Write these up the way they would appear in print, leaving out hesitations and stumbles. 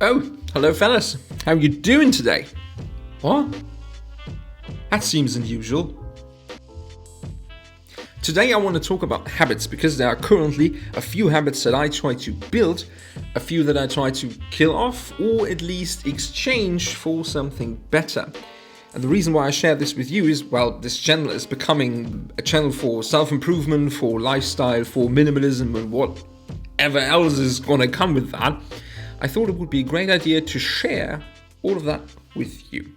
Oh, hello fellas. How are you doing today? What? That seems unusual. Today I want to talk about habits because there are currently a few habits that I try to build, a few that I try to kill off or at least exchange for something better. And the reason why I share this with you is, well, this channel is becoming a channel for self-improvement, for lifestyle, for minimalism and whatever else is gonna come with that. I thought it would be a great idea to share all of that with you.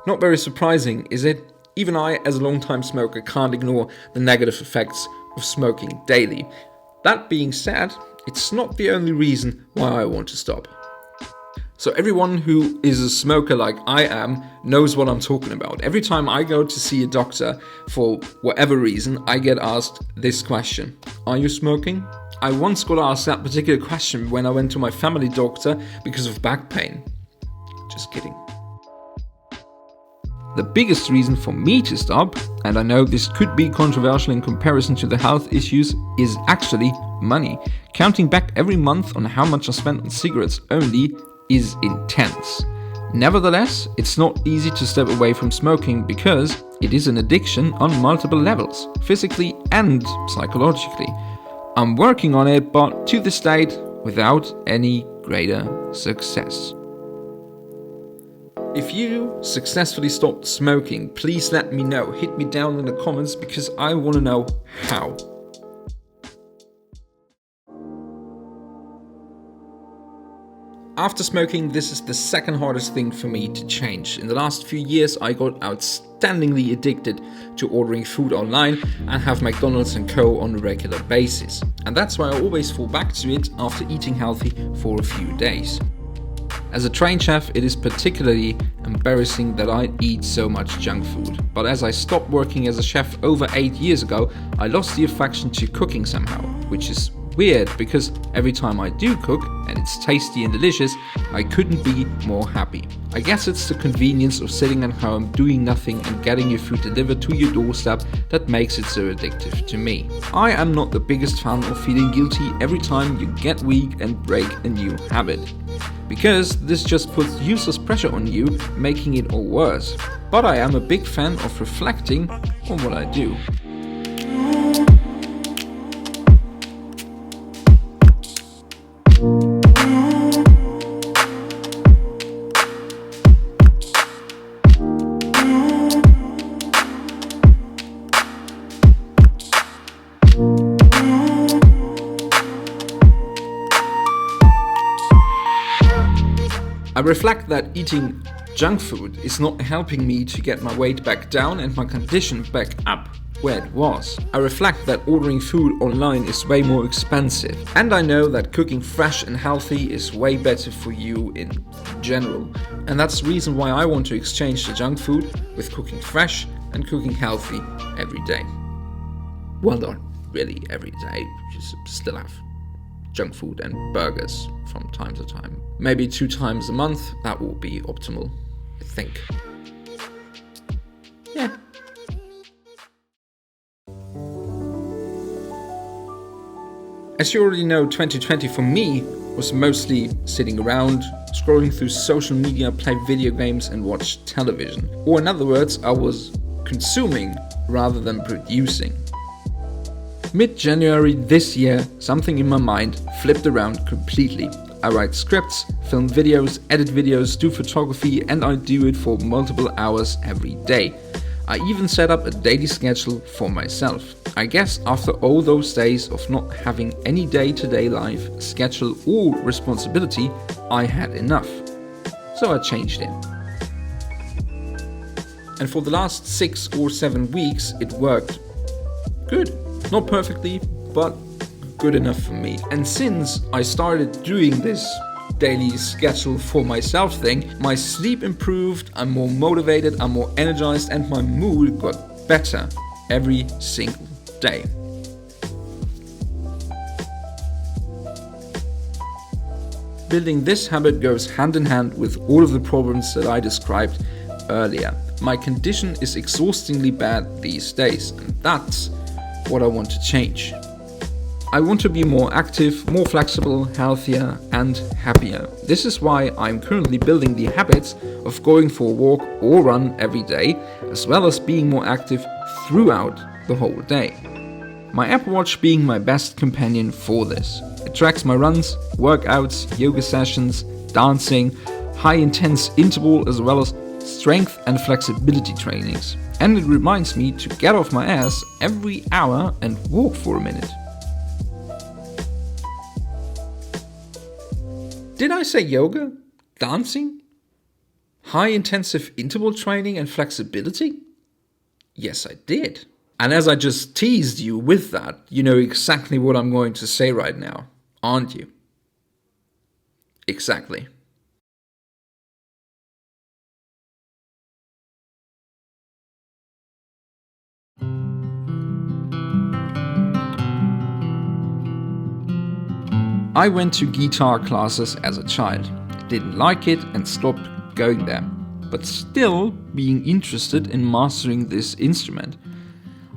Not very surprising, is it? Even I, as a long-time smoker, can't ignore the negative effects of smoking daily. That being said, it's not the only reason why I want to stop. So everyone who is a smoker like I am knows what I'm talking about. Every time I go to see a doctor, for whatever reason, I get asked this question: are you smoking? I once got asked that particular question when I went to my family doctor because of back pain. Just kidding. The biggest reason for me to stop, and I know this could be controversial in comparison to the health issues, is actually money. Counting back every month on how much I spent on cigarettes only is intense. Nevertheless, it's not easy to step away from smoking because it is an addiction on multiple levels, physically and psychologically. I'm working on it, but to this date, without any greater success. If you successfully stopped smoking, please let me know. Hit me down in the comments because I want to know how. After smoking, this is the second hardest thing for me to change. In the last few years, I got outstandingly addicted to ordering food online and have McDonald's and Co. on a regular basis. And that's why I always fall back to it after eating healthy for a few days. As a trained chef, it is particularly embarrassing that I eat so much junk food. But as I stopped working as a chef over 8 years ago, I lost the affection to cooking somehow, which is weird because every time I do cook, and it's tasty and delicious, I couldn't be more happy. I guess it's the convenience of sitting at home, doing nothing and getting your food delivered to your doorstep that makes it so addictive to me. I am not the biggest fan of feeling guilty every time you get weak and break a new habit, because this just puts useless pressure on you, making it all worse. But I am a big fan of reflecting on what I do. I reflect that eating junk food is not helping me to get my weight back down and my condition back up where it was. I reflect that ordering food online is way more expensive. And I know that cooking fresh and healthy is way better for you in general. And that's the reason why I want to exchange the junk food with cooking fresh and cooking healthy every day. Well, not really every day, just still have junk food and burgers from time to time. Maybe 2 times a month, that will be optimal, I think. Yeah. As you already know, 2020 for me was mostly sitting around, scrolling through social media, play video games and watch television. Or in other words, I was consuming rather than producing. Mid-January this year, something in my mind flipped around completely. I write scripts, film videos, edit videos, do photography, and I do it for multiple hours every day. I even set up a daily schedule for myself. I guess after all those days of not having any day-to-day life, schedule or responsibility, I had enough. So I changed it. And for the last 6 or 7 weeks, it worked good. Not perfectly, but good enough for me. And since I started doing this daily schedule for myself thing, my sleep improved, I'm more motivated, I'm more energized, and my mood got better every single day. Building this habit goes hand in hand with all of the problems that I described earlier. My condition is exhaustingly bad these days, and that's what I want to change. I want to be more active, more flexible, healthier and happier. This is why I'm currently building the habits of going for a walk or run every day, as well as being more active throughout the whole day. My Apple Watch being my best companion for this. It tracks my runs, workouts, yoga sessions, dancing, high intense interval as well as strength and flexibility trainings. And it reminds me to get off my ass every hour and walk for a minute. Did I say yoga? Dancing? High intensive interval training and flexibility? Yes, I did. And as I just teased you with that, you know exactly what I'm going to say right now, aren't you? Exactly. I went to guitar classes as a child, didn't like it and stopped going there, but still being interested in mastering this instrument.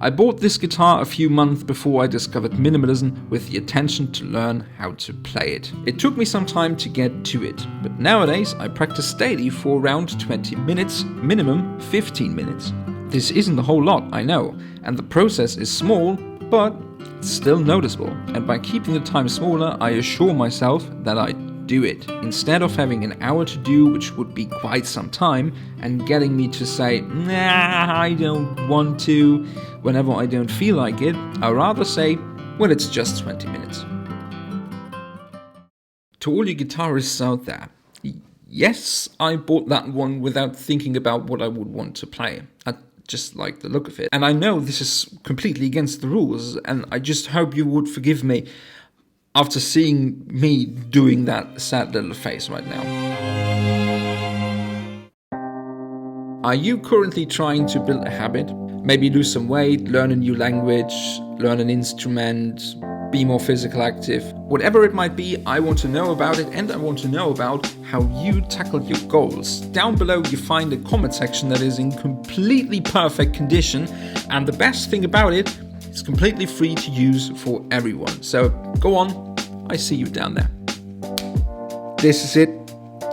I bought this guitar a few months before I discovered minimalism with the intention to learn how to play it. It took me some time to get to it, but nowadays I practice daily for around 20 minutes, minimum 15 minutes. This isn't a whole lot, I know, and the process is small, but it's still noticeable, and by keeping the time smaller, I assure myself that I do it. Instead of having an hour to do, which would be quite some time, and getting me to say, nah, I don't want to, whenever I don't feel like it, I'd rather say, well, it's just 20 minutes. To all you guitarists out there, yes, I bought that one without thinking about what I would want to play. I just like the look of it. And I know this is completely against the rules, and I just hope you would forgive me after seeing me doing that sad little face right now. Are you currently trying to build a habit? Maybe lose some weight, learn a new language, learn an instrument, be more physical active. Whatever it might be, I want to know about it, and I want to know about how you tackled your goals. Down below you find a comment section that is in completely perfect condition, and the best thing about it, it's completely free to use for everyone. So go on, I see you down there. This is it.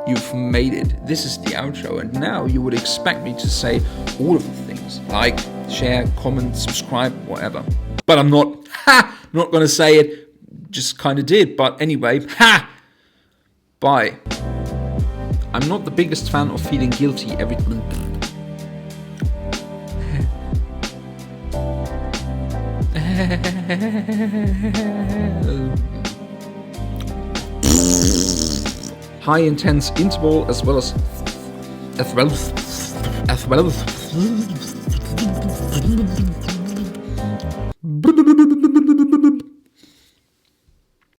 You've made it. This is the outro, and now you would expect me to say all of the things. Like, share, comment, subscribe, whatever. But I'm not. Not gonna say it. Just kinda did, but anyway. Bye. I'm not the biggest fan of feeling guilty every time. High intense interval as well as